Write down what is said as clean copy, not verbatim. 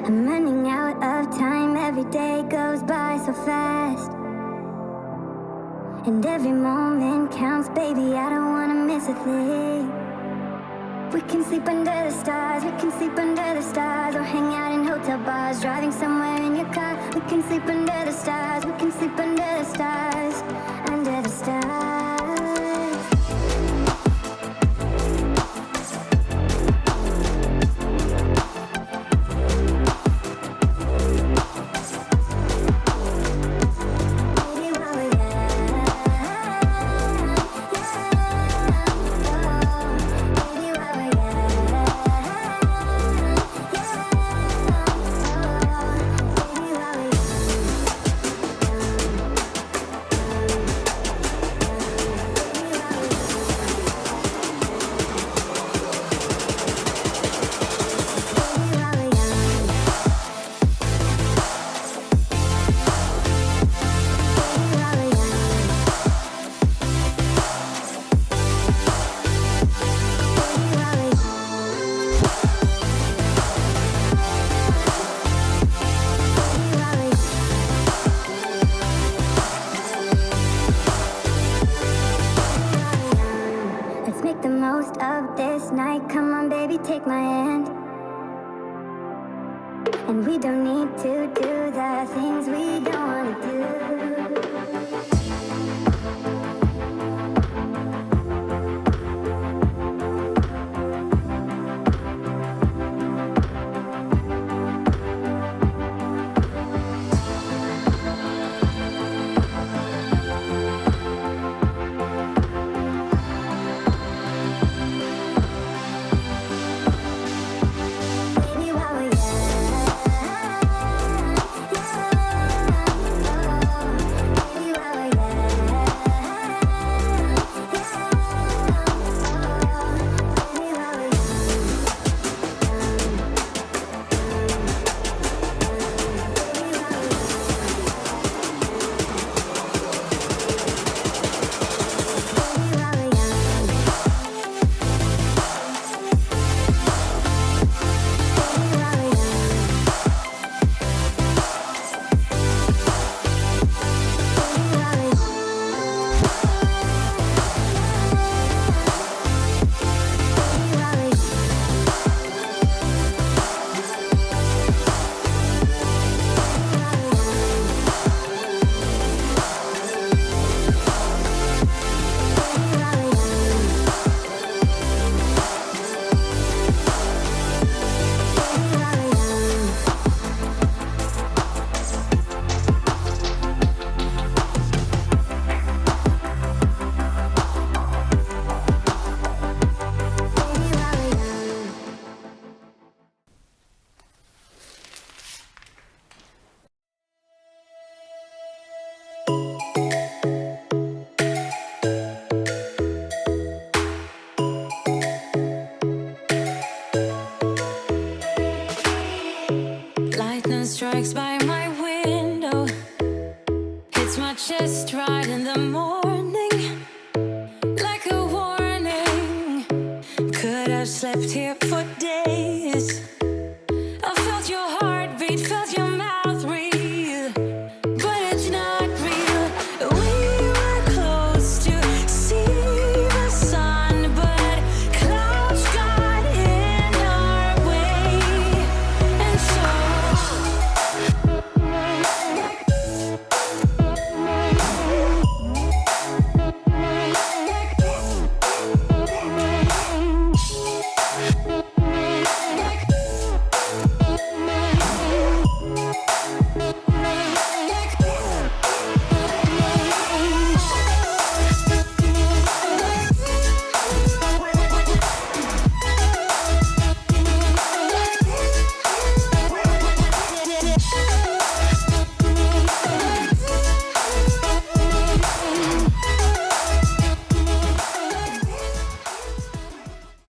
I'm running out of time, every day goes by so fast. And every moment counts, baby, I don't wanna miss a thing. We can sleep under the stars, we can sleep under the stars, or hang out in hotel bars, driving somewhere in your car. We can sleep under the stars, we can sleep under the stars, under the stars. Take my hand, and we don't need to do the things we don't want to do. Strikes by my window, hits my chest right